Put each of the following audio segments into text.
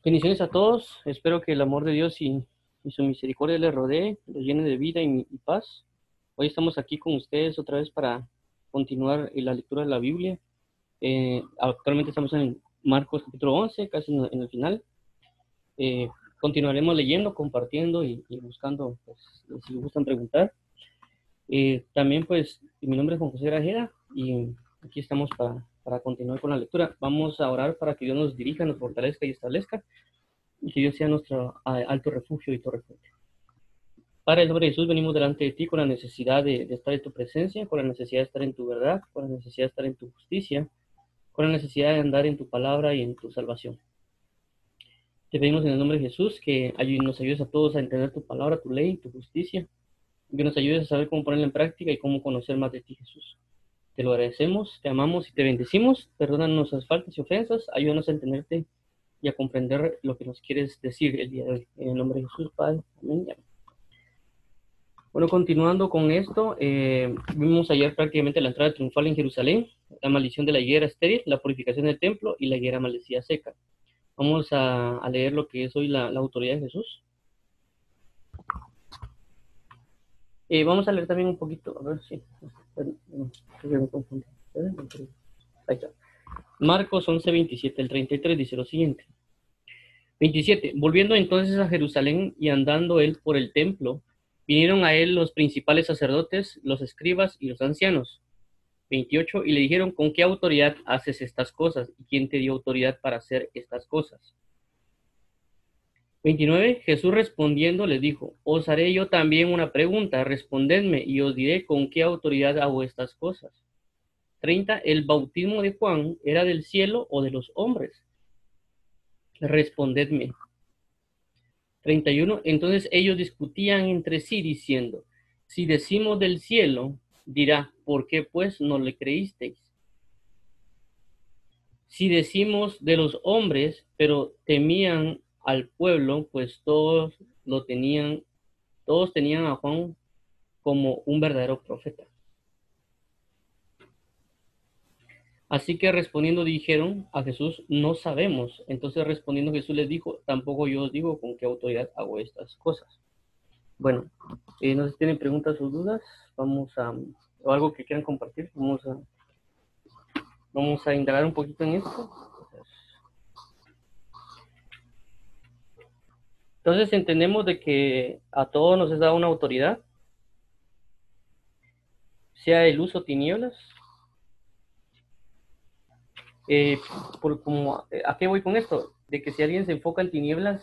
Bendiciones a todos. Espero que el amor de Dios y su misericordia les rodee, los llene de vida y paz. Hoy estamos aquí con ustedes otra vez para continuar la lectura de la Biblia. Actualmente estamos en Marcos capítulo 11, casi en el final. Eh, Continuaremos leyendo, compartiendo y buscando, pues, si les gustan preguntar. También, pues, mi nombre es Juan José Grajera y aquí estamos para continuar con la lectura. Vamos a orar para que Dios nos dirija, nos fortalezca y establezca, y que Dios sea nuestro alto refugio y torre fuerte. Padre, en el nombre de Jesús, venimos delante de ti con la necesidad de estar en tu presencia, con la necesidad de estar en tu verdad, con la necesidad de estar en tu justicia, con la necesidad de andar en tu palabra y en tu salvación. Te pedimos en el nombre de Jesús que nos ayudes a todos a entender tu palabra, tu ley, tu justicia, que nos ayudes a saber cómo ponerla en práctica y cómo conocer más de ti, Jesús. Te lo agradecemos, te amamos y te bendecimos. Perdónanos nuestras faltas y ofensas, ayúdanos a entenderte y a comprender lo que nos quieres decir el día de hoy. En el nombre de Jesús, Padre. Amén. Bueno, continuando con esto, vimos ayer prácticamente la entrada triunfal en Jerusalén, la maldición de la higuera estéril, la purificación del templo y la higuera maldecida seca. Vamos a leer lo que es hoy la autoridad de Jesús. Vamos a leer también un poquito, a ver si... me confundí. Ahí está. Marcos 11, 27, el 33 dice lo siguiente. 27. Volviendo entonces a Jerusalén y andando él por el templo, vinieron a él los principales sacerdotes, los escribas y los ancianos. 28. Y le dijeron, ¿con qué autoridad haces estas cosas? ¿Y quién te dio autoridad para hacer estas cosas? 29. Jesús respondiendo les dijo, os haré yo también una pregunta, respondedme y os diré con qué autoridad hago estas cosas. 30. ¿El bautismo de Juan era del cielo o de los hombres? Respondedme. 31. Entonces ellos discutían entre sí diciendo, si decimos del cielo, dirá, ¿por qué pues no le creísteis? Si decimos de los hombres, pero temían al pueblo, pues todos tenían a Juan como un verdadero profeta. Así que respondiendo dijeron a Jesús, no sabemos. Entonces respondiendo Jesús les dijo, tampoco yo os digo con qué autoridad hago estas cosas. Bueno, no sé si tienen preguntas o dudas, o algo que quieran compartir, vamos a indagar un poquito en esto. Entonces entendemos de que a todos nos es dada una autoridad, sea el uso tinieblas. Eh, ¿A qué voy con esto? De que si alguien se enfoca en tinieblas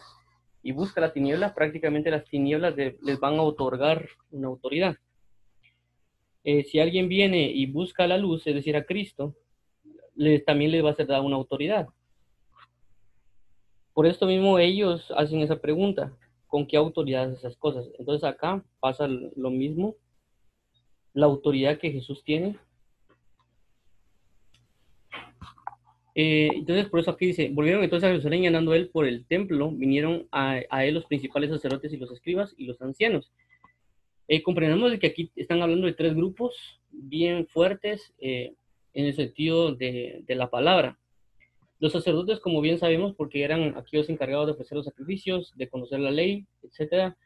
y busca la tiniebla, prácticamente las tinieblas les van a otorgar una autoridad. Si alguien viene y busca la luz, es decir, a Cristo, también les va a ser dada una autoridad. Por esto mismo ellos hacen esa pregunta, ¿con qué autoridad esas cosas? Entonces acá pasa lo mismo, la autoridad que Jesús tiene. Entonces por eso aquí dice, volvieron entonces a Jerusalén y andando él por el templo, vinieron a él los principales sacerdotes y los escribas y los ancianos. Comprendemos de que aquí están hablando de tres grupos bien fuertes en el sentido de la palabra. Los sacerdotes, como bien sabemos, porque eran aquellos encargados de ofrecer los sacrificios, de conocer la ley, etcétera,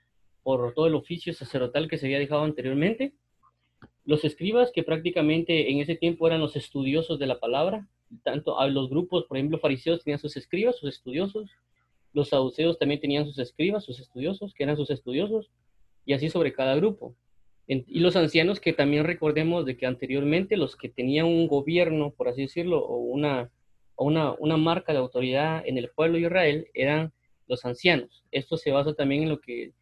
por todo el oficio sacerdotal que se había dejado anteriormente. Los escribas, que prácticamente en ese tiempo eran los estudiosos de la palabra, tanto a los grupos, por ejemplo, fariseos tenían sus escribas, sus estudiosos, los saduceos también tenían sus escribas, sus estudiosos, que eran sus estudiosos, y así sobre cada grupo. Y los ancianos, que también recordemos de que anteriormente los que tenían un gobierno, por así decirlo, o una marca de autoridad en el pueblo de Israel, eran los ancianos. Esto se basa también en lo que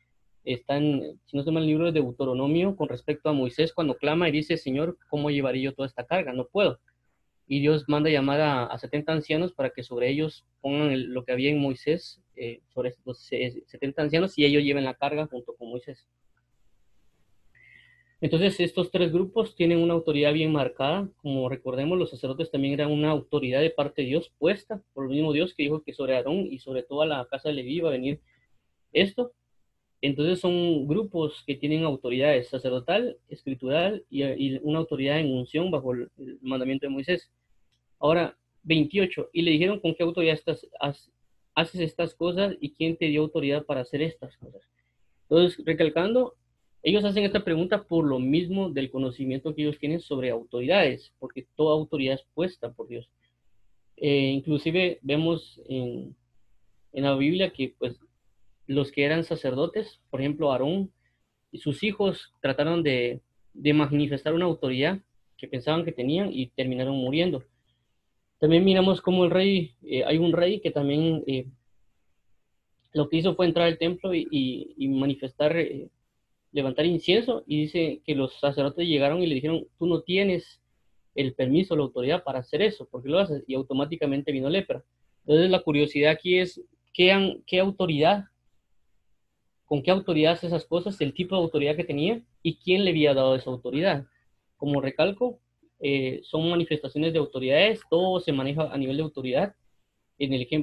está si no se llama el libro de Deuteronomio, con respecto a Moisés, cuando clama y dice, Señor, ¿cómo llevaré yo toda esta carga? No puedo. Y Dios manda llamar a 70 ancianos para que sobre ellos pongan lo que había en Moisés, sobre los 70 ancianos, y ellos lleven la carga junto con Moisés. Entonces, estos tres grupos tienen una autoridad bien marcada. Como recordemos, los sacerdotes también eran una autoridad de parte de Dios, puesta por el mismo Dios, que dijo que sobre Aarón y sobre toda la casa de Leví iba a venir esto. Entonces son grupos que tienen autoridad sacerdotal, escritural y una autoridad en unción bajo el mandamiento de Moisés. Ahora, 28. Y le dijeron, ¿con qué autoridad haces estas cosas y quién te dio autoridad para hacer estas cosas? Entonces, recalcando, ellos hacen esta pregunta por lo mismo del conocimiento que ellos tienen sobre autoridades, porque toda autoridad es puesta por Dios. Inclusive vemos en la Biblia que pues los que eran sacerdotes, por ejemplo Aarón y sus hijos trataron de manifestar una autoridad que pensaban que tenían y terminaron muriendo. También miramos cómo el rey, hay un rey que también lo que hizo fue entrar al templo y manifestar, levantar incienso, y dice que los sacerdotes llegaron y le dijeron, tú no tienes el permiso, la autoridad para hacer eso, ¿por qué lo haces? Y automáticamente vino lepra. Entonces la curiosidad aquí es, ¿qué autoridad, con qué autoridad hace esas cosas, el tipo de autoridad que tenía y quién le había dado esa autoridad? Como recalco, son manifestaciones de autoridades, todo se maneja a nivel de autoridad.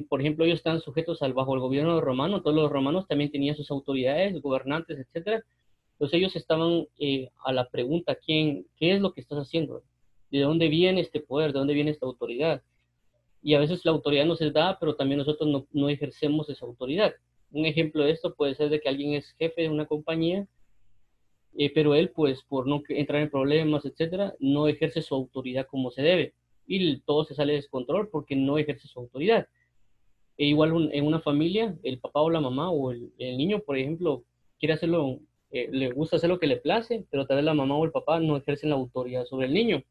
Por ejemplo, ellos están sujetos bajo el gobierno romano, todos los romanos también tenían sus autoridades, gobernantes, etcétera. Entonces ellos estaban a la pregunta, ¿qué es lo que estás haciendo? ¿De dónde viene este poder? ¿De dónde viene esta autoridad? Y a veces la autoridad nos es dada, pero también nosotros no ejercemos esa autoridad. Un ejemplo de esto puede ser de que alguien es jefe de una compañía, pero él, pues, por no entrar en problemas, etcétera, no ejerce su autoridad como se debe. Y todo se sale de descontrol porque no ejerce su autoridad. E igual en una familia, el papá o la mamá o el niño, por ejemplo, quiere hacerlo, le gusta hacer lo que le place, pero tal vez la mamá o el papá no ejercen la autoridad sobre el niño.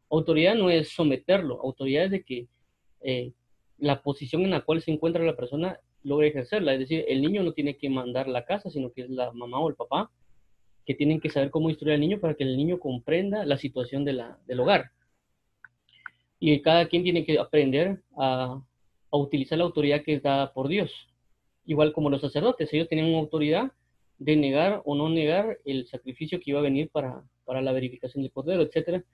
Autoridad no es someterlo, autoridad es de que eh, la posición en la cual se encuentra la persona logre ejercerla. Es decir, el niño no tiene que mandar la casa, sino que es la mamá o el papá que tienen que saber cómo instruir al niño para que el niño comprenda la situación del hogar. Y cada quien tiene que aprender a utilizar la autoridad que es dada por Dios. Igual como los sacerdotes, ellos tenían una autoridad de negar o no negar el sacrificio que iba a venir para la verificación del cordero, etcétera.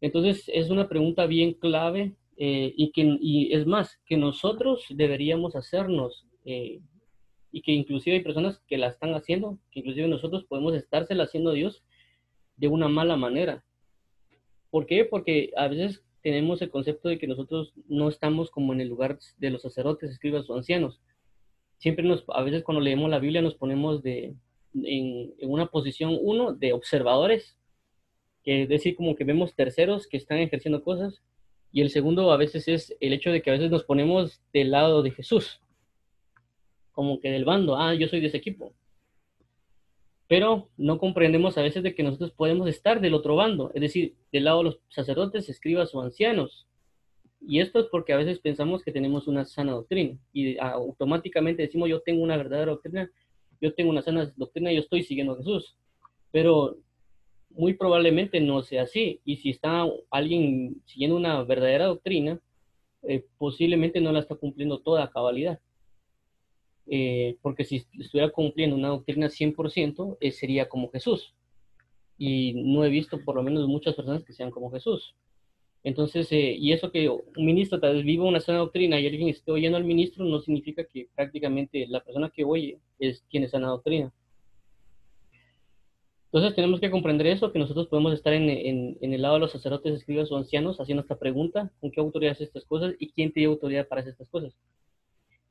Entonces es una pregunta bien clave, y es más, que nosotros deberíamos hacernos, y que inclusive hay personas que la están haciendo, que inclusive nosotros podemos estársela haciendo a Dios de una mala manera. ¿Por qué? Porque a veces tenemos el concepto de que nosotros no estamos como en el lugar de los sacerdotes, escribas o ancianos. A veces cuando leemos la Biblia nos ponemos en una posición, uno, de observadores, que es decir, como que vemos terceros que están ejerciendo cosas, y el segundo a veces es el hecho de que a veces nos ponemos del lado de Jesús, como que del bando, yo soy de ese equipo, pero no comprendemos a veces de que nosotros podemos estar del otro bando, es decir, del lado de los sacerdotes, escribas o ancianos. Y esto es porque a veces pensamos que tenemos una sana doctrina y automáticamente decimos, yo tengo una verdadera doctrina, yo tengo una sana doctrina, yo estoy siguiendo a Jesús. Pero muy probablemente no sea así. Y si está alguien siguiendo una verdadera doctrina, posiblemente no la está cumpliendo toda a cabalidad. Porque si estuviera cumpliendo una doctrina 100%, sería como Jesús. Y no he visto por lo menos muchas personas que sean como Jesús. Entonces, y eso que un ministro tal vez viva una sana doctrina y alguien esté oyendo al ministro, no significa que prácticamente la persona que oye tiene sana doctrina. Entonces tenemos que comprender eso, que nosotros podemos estar en el lado de los sacerdotes, escribas o ancianos haciendo esta pregunta, ¿con qué autoridad haces estas cosas y quién te dio autoridad para hacer estas cosas?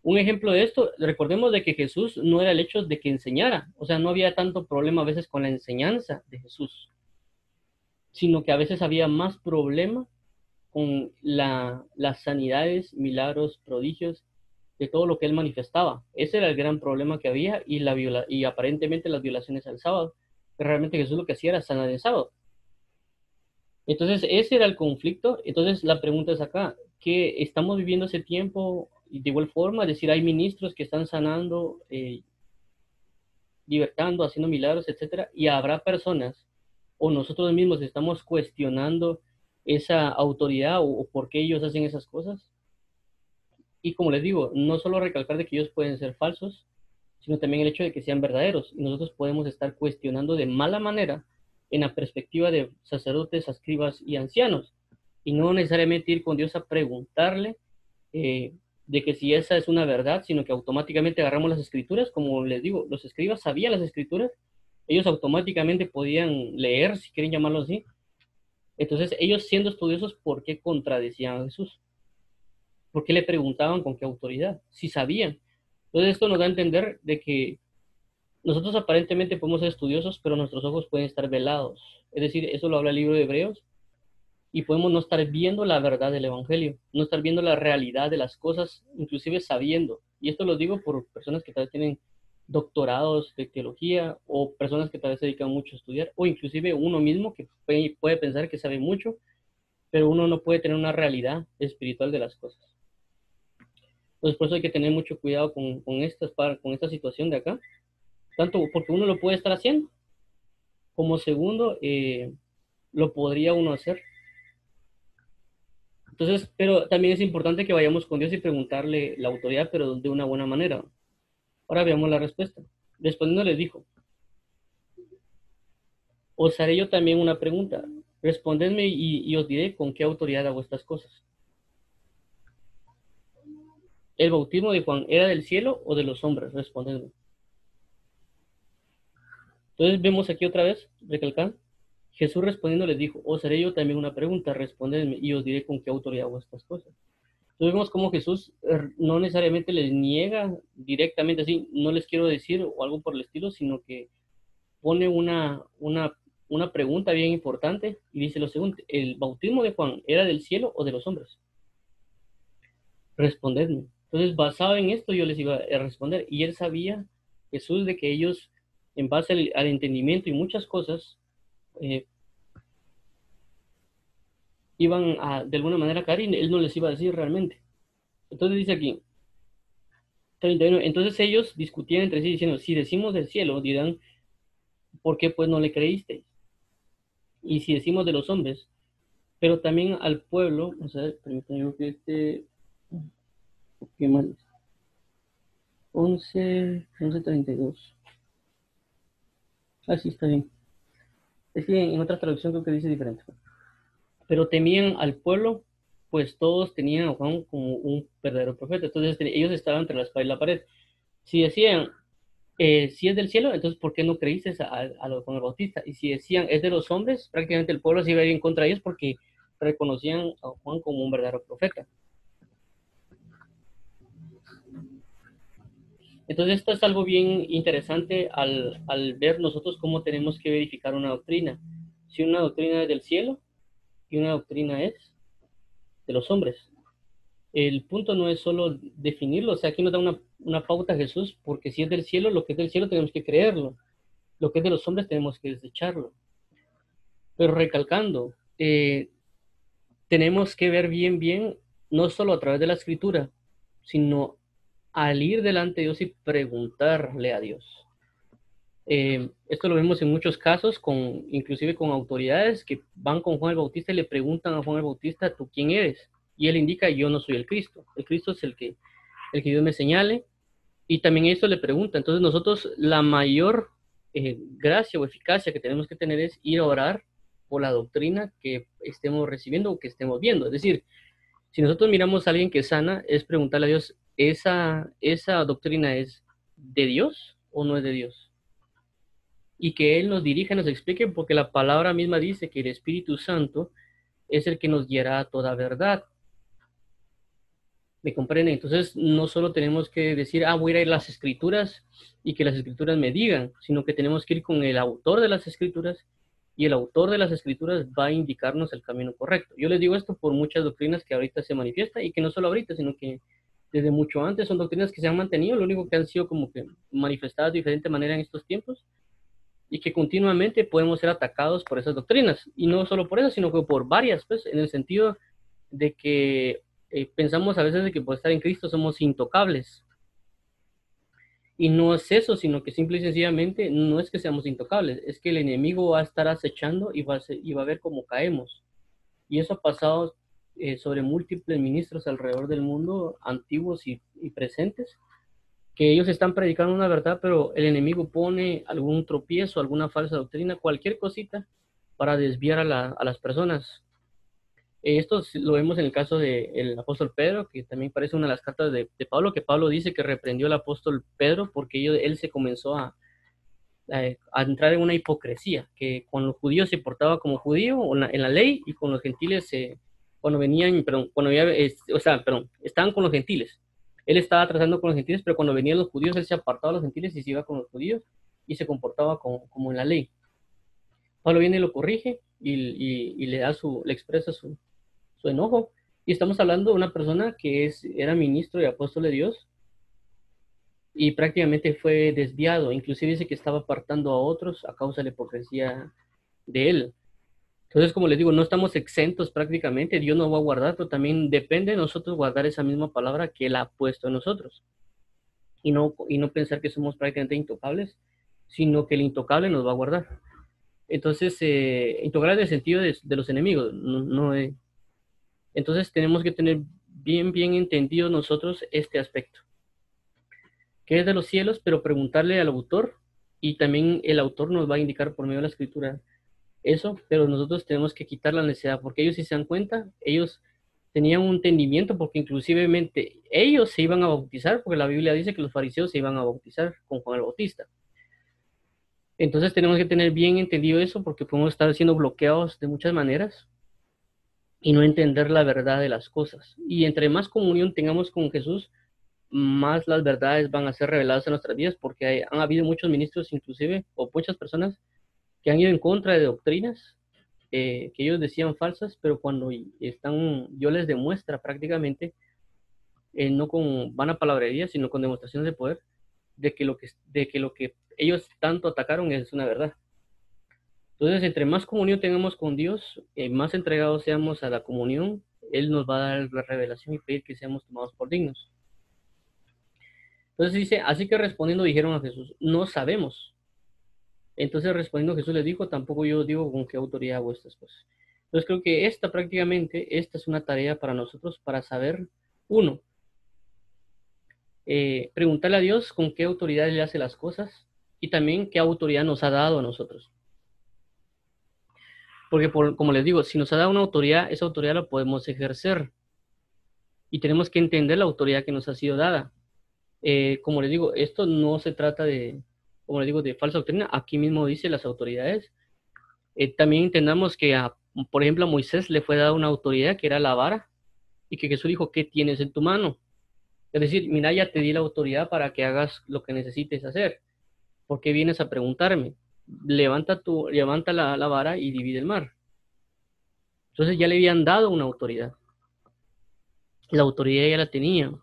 Un ejemplo de esto, recordemos de que Jesús no era el hecho de que enseñara, o sea, no había tanto problema a veces con la enseñanza de Jesús, sino que a veces había más problema con las sanidades, milagros, prodigios, de todo lo que él manifestaba. Ese era el gran problema que había y aparentemente las violaciones al sábado. Pero realmente Jesús lo que hacía era sanar el sábado. Entonces ese era el conflicto. Entonces la pregunta es acá, ¿que estamos viviendo ese tiempo de igual forma? Es decir, hay ministros que están sanando, libertando, haciendo milagros, etcétera, y habrá personas o nosotros mismos estamos cuestionando esa autoridad o por qué ellos hacen esas cosas. Y como les digo, no solo recalcar de que ellos pueden ser falsos, sino también el hecho de que sean verdaderos. Y nosotros podemos estar cuestionando de mala manera en la perspectiva de sacerdotes, escribas y ancianos. Y no necesariamente ir con Dios a preguntarle de que si esa es una verdad, sino que automáticamente agarramos las escrituras. Como les digo, los escribas sabían las escrituras, ellos automáticamente podían leer, si quieren llamarlo así. Entonces, ellos siendo estudiosos, ¿por qué contradecían a Jesús? ¿Por qué le preguntaban con qué autoridad? Si sabían. Entonces esto nos da a entender de que nosotros aparentemente podemos ser estudiosos, pero nuestros ojos pueden estar velados. Es decir, eso lo habla el libro de Hebreos, y podemos no estar viendo la verdad del Evangelio, no estar viendo la realidad de las cosas, inclusive sabiendo. Y esto lo digo por personas que tal vez tienen doctorados de teología o personas que tal vez se dedican mucho a estudiar, o inclusive uno mismo que puede pensar que sabe mucho, pero uno no puede tener una realidad espiritual de las cosas. Entonces por eso hay que tener mucho cuidado con esta situación de acá, tanto porque uno lo puede estar haciendo, como segundo, lo podría uno hacer. Entonces, pero también es importante que vayamos con Dios y preguntarle la autoridad, pero de una buena manera. Ahora veamos la respuesta. Respondiendo les dijo, os haré yo también una pregunta. Respondedme y os diré con qué autoridad hago estas cosas. ¿El bautismo de Juan era del cielo o de los hombres? Respondedme. Entonces vemos aquí otra vez, recalcar, Jesús respondiendo les dijo, os haré yo también una pregunta, respondedme y os diré con qué autoridad hago estas cosas. Entonces vemos cómo Jesús no necesariamente les niega directamente así, no les quiero decir o algo por el estilo, sino que pone una pregunta bien importante y dice lo segundo, ¿el bautismo de Juan era del cielo o de los hombres? Respondedme. Entonces, basado en esto, yo les iba a responder. Y él sabía, Jesús, de que ellos, en base al entendimiento y muchas cosas, eh, iban a, de alguna manera, caer y él no les iba a decir realmente. Entonces dice aquí, 31, entonces ellos discutían entre sí diciendo, si decimos del cielo, dirán, ¿por qué pues no le creísteis? Y si decimos de los hombres, pero también al pueblo, o sea, permítanme que ¿qué más? 11:32. Así está bien. Es que en otra traducción creo que dice diferente. Pero temían al pueblo, pues todos tenían a Juan como un verdadero profeta. Entonces ellos estaban entre la espada y la pared. Si decían, si es del cielo, entonces ¿por qué no creíste a Juan el Bautista? Y si decían, es de los hombres, prácticamente el pueblo se iba a ir en contra de ellos porque reconocían a Juan como un verdadero profeta. Entonces esto es algo bien interesante al ver nosotros cómo tenemos que verificar una doctrina. Si una doctrina es del cielo y una doctrina es de los hombres. El punto no es solo definirlo, o sea, aquí nos da una pauta Jesús, porque si es del cielo, lo que es del cielo tenemos que creerlo, lo que es de los hombres tenemos que desecharlo. Pero recalcando, tenemos que ver bien, no solo a través de la escritura, sino al ir delante de Dios y preguntarle a Dios. Esto lo vemos en muchos casos, inclusive con autoridades que van con Juan el Bautista y le preguntan a Juan el Bautista, ¿tú quién eres? Y él indica, yo no soy el Cristo. El Cristo es el que Dios me señale. Y también eso le pregunta. Entonces nosotros la mayor gracia o eficacia que tenemos que tener es ir a orar por la doctrina que estemos recibiendo o que estemos viendo. Es decir, si nosotros miramos a alguien que sana, es preguntarle a Dios, ¿esa doctrina es de Dios o no es de Dios? Y que Él nos dirija, nos explique, porque la palabra misma dice que el Espíritu Santo es el que nos guiará a toda verdad. ¿Me comprende? Entonces, no solo tenemos que decir, voy a ir a las escrituras y que las escrituras me digan, sino que tenemos que ir con el autor de las escrituras y el autor de las escrituras va a indicarnos el camino correcto. Yo les digo esto por muchas doctrinas que ahorita se manifiestan y que no solo ahorita, sino que desde mucho antes son doctrinas que se han mantenido, lo único que han sido como que manifestadas de diferente manera en estos tiempos y que continuamente podemos ser atacados por esas doctrinas. Y no solo por eso, sino que por varias, pues, en el sentido de que pensamos a veces de que por estar en Cristo somos intocables. Y no es eso, sino que simple y sencillamente no es que seamos intocables, es que el enemigo va a estar acechando y va a ver cómo caemos. Y eso ha pasado sobre múltiples ministros alrededor del mundo, antiguos y presentes, que ellos están predicando una verdad, pero el enemigo pone algún tropiezo, alguna falsa doctrina, cualquier cosita para desviar a las personas. Esto lo vemos en el caso del apóstol Pedro, que también parece una de las cartas de Pablo, que Pablo dice que reprendió al apóstol Pedro porque él se comenzó a entrar en una hipocresía, que con los judíos se portaba como judío en la ley y con los gentiles cuando venían, perdón, cuando había, o sea, perdón, estaban con los gentiles. Él estaba tratando con los gentiles, pero cuando venían los judíos, él se apartaba de los gentiles y se iba con los judíos y se comportaba como en la ley. Pablo viene y lo corrige y le da le expresa su enojo. Y estamos hablando de una persona que era ministro y apóstol de Dios y prácticamente fue desviado. Inclusive dice que estaba apartando a otros a causa de la hipocresía de él. Entonces, como les digo, no estamos exentos prácticamente. Dios nos va a guardar, pero también depende de nosotros guardar esa misma palabra que Él ha puesto en nosotros. Y no pensar que somos prácticamente intocables, sino que el intocable nos va a guardar. Entonces, intocable en el sentido de los enemigos. Entonces, tenemos que tener bien entendido nosotros este aspecto, que es de los cielos, pero preguntarle al autor, y también el autor nos va a indicar por medio de la escritura eso, pero nosotros tenemos que quitar la necesidad, porque ellos, si se dan cuenta, ellos tenían un entendimiento, porque inclusivemente ellos se iban a bautizar, porque la Biblia dice que los fariseos se iban a bautizar con Juan el Bautista. Entonces tenemos que tener bien entendido eso, porque podemos estar siendo bloqueados de muchas maneras y no entender la verdad de las cosas. Y entre más comunión tengamos con Jesús, más las verdades van a ser reveladas en nuestras vidas, porque han habido muchos ministros, inclusive, o muchas personas que han ido en contra de doctrinas que ellos decían falsas, pero cuando yo les demuestra prácticamente, no con vana palabrería, sino con demostraciones de poder, de que lo que ellos tanto atacaron es una verdad. Entonces, entre más comunión tengamos con Dios, más entregados seamos a la comunión, Él nos va a dar la revelación y pedir que seamos tomados por dignos. Entonces dice, así que respondiendo dijeron a Jesús, no sabemos. Entonces respondiendo Jesús les dijo, tampoco yo digo con qué autoridad hago estas cosas. Entonces creo que esta es una tarea para nosotros para saber, uno, preguntarle a Dios con qué autoridad Él hace las cosas y también qué autoridad nos ha dado a nosotros. Porque como les digo, si nos ha dado una autoridad, esa autoridad la podemos ejercer y tenemos que entender la autoridad que nos ha sido dada. Como les digo, esto no se trata como les digo, de falsa doctrina. Aquí mismo dice las autoridades. También entendamos que, por ejemplo, a Moisés le fue dada una autoridad que era la vara y que Jesús dijo, ¿qué tienes en tu mano? Es decir, mira, ya te di la autoridad para que hagas lo que necesites hacer. ¿Por qué vienes a preguntarme? Levanta la vara y divide el mar. Entonces ya le habían dado una autoridad. La autoridad ya la tenía.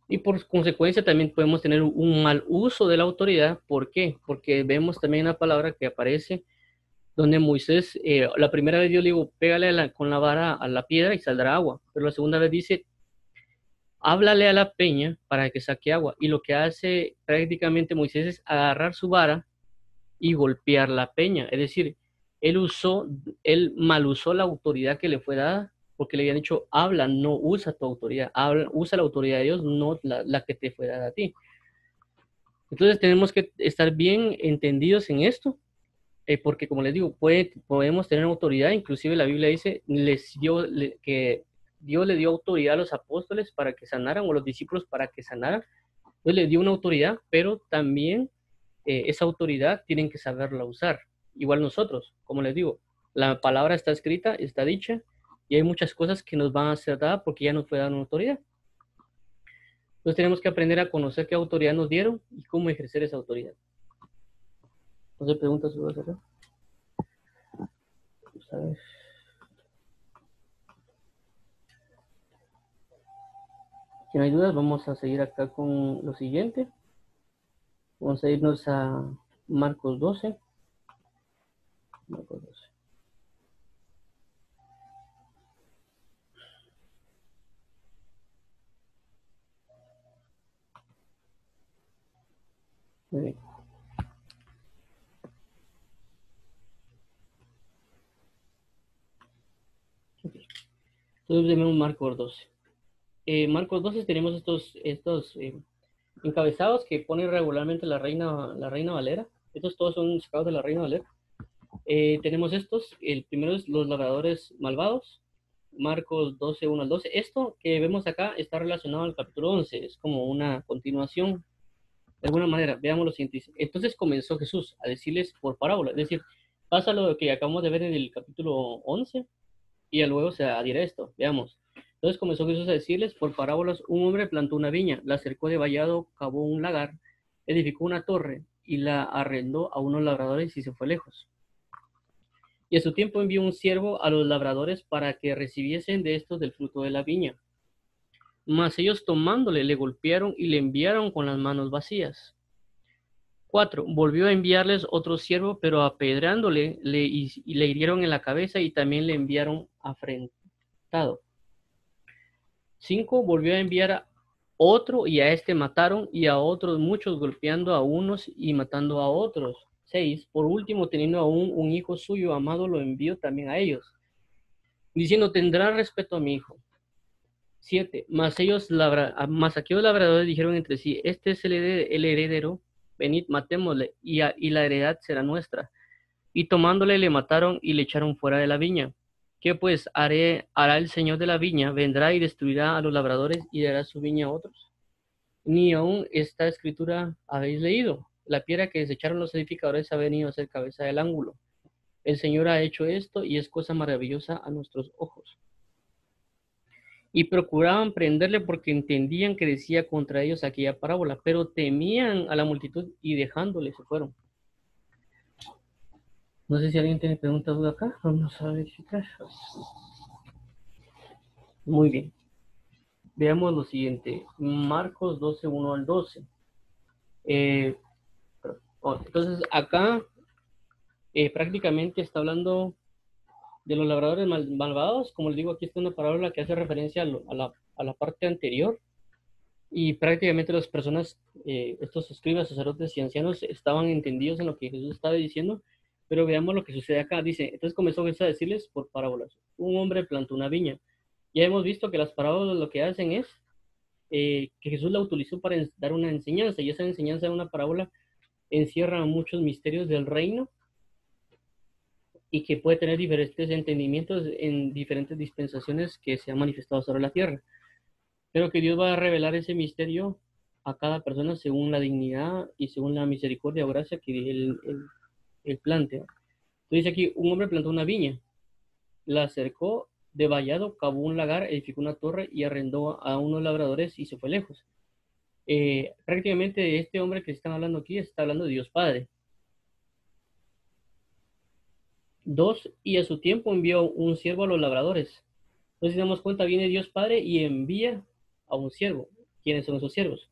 Y por consecuencia también podemos tener un mal uso de la autoridad. ¿Por qué? Porque vemos también una palabra que aparece donde Moisés, la primera vez Dios le dijo, pégale con la vara a la piedra y saldrá agua. Pero la segunda vez dice, háblale a la peña para que saque agua. Y lo que hace prácticamente Moisés es agarrar su vara y golpear la peña. Es decir, él mal usó la autoridad que le fue dada, porque le habían dicho, habla, no usa tu autoridad, usa la autoridad de Dios, no la que te fue dada a ti. Entonces tenemos que estar bien entendidos en esto, porque como les digo, podemos tener autoridad, inclusive la Biblia dice que Dios le dio autoridad a los apóstoles para que sanaran, o a los discípulos para que sanaran. Entonces le dio una autoridad, pero también esa autoridad tienen que saberla usar. Igual nosotros, como les digo, la palabra está escrita, está dicha, y hay muchas cosas que nos van a ser dadas porque ya nos fue dada una autoridad. Entonces tenemos que aprender a conocer qué autoridad nos dieron y cómo ejercer esa autoridad. Entonces preguntas, ¿lo vas a hacer? Vamos a ver. Si no hay dudas, vamos a seguir acá con lo siguiente. Vamos a irnos a Marcos 12. Marcos 12. Muy bien. Okay. Entonces vemos Marcos 12. Marcos 12 tenemos estos encabezados que pone regularmente la Reina Valera. Estos todos son sacados de la Reina Valera. Tenemos estos. El primero es los labradores malvados. Marcos 12, 1 al 12. Esto que vemos acá está relacionado al capítulo 11. Es como una continuación. De alguna manera, veamos lo siguiente. Entonces comenzó Jesús a decirles por parábola. Es decir, pasa lo que acabamos de ver en el capítulo 11. Y ya luego se adhiere esto. Veamos. Entonces comenzó Jesús a decirles por parábolas: un hombre plantó una viña, la cercó de vallado, cavó un lagar, edificó una torre y la arrendó a unos labradores y se fue lejos. Y a su tiempo envió un siervo a los labradores para que recibiesen de estos del fruto de la viña. Mas ellos tomándole le golpearon y le enviaron con las manos vacías. 4. Volvió a enviarles otro siervo, pero apedreándole le hirieron en la cabeza y también le enviaron afrentado. 5. Volvió a enviar a otro y a este mataron, y a otros muchos, golpeando a unos y matando a otros. 6. Por último, teniendo aún un hijo suyo amado, lo envió también a ellos, diciendo: tendrá respeto a mi hijo. 7. Mas aquellos labradores dijeron entre sí: este es el heredero, venid, matémosle, y la heredad será nuestra. Y tomándole le mataron y le echaron fuera de la viña. ¿Qué pues hará el señor de la viña? Vendrá y destruirá a los labradores y dará su viña a otros. Ni aún esta escritura habéis leído: la piedra que desecharon los edificadores ha venido a ser cabeza del ángulo. El Señor ha hecho esto y es cosa maravillosa a nuestros ojos. Y procuraban prenderle porque entendían que decía contra ellos aquella parábola, pero temían a la multitud y dejándole se fueron. No sé si alguien tiene preguntas, duda acá. Vamos a verificar. Muy bien. Veamos lo siguiente. Marcos 12, 1 al 12. Entonces acá prácticamente está hablando de los labradores malvados. Como les digo, aquí está una parábola que hace referencia a la parte anterior. Y prácticamente las personas, estos escribas, sacerdotes y ancianos, estaban entendidos en lo que Jesús estaba diciendo. Pero veamos lo que sucede acá. Dice: entonces comenzó Jesús a decirles por parábolas: un hombre plantó una viña. Ya hemos visto que las parábolas lo que hacen es que Jesús la utilizó para dar una enseñanza, y esa enseñanza de una parábola encierra muchos misterios del reino y que puede tener diferentes entendimientos en diferentes dispensaciones que se han manifestado sobre la tierra, pero que Dios va a revelar ese misterio a cada persona según la dignidad y según la misericordia o gracia que él plantea. Entonces dice aquí: un hombre plantó una viña, la cercó de vallado, cavó un lagar, edificó una torre y arrendó a unos labradores y se fue lejos. Prácticamente este hombre que están hablando aquí está hablando de Dios Padre. 2. Y a su tiempo envió un siervo a los labradores. Entonces, si damos cuenta, viene Dios Padre y envía a un siervo. ¿Quiénes son esos siervos?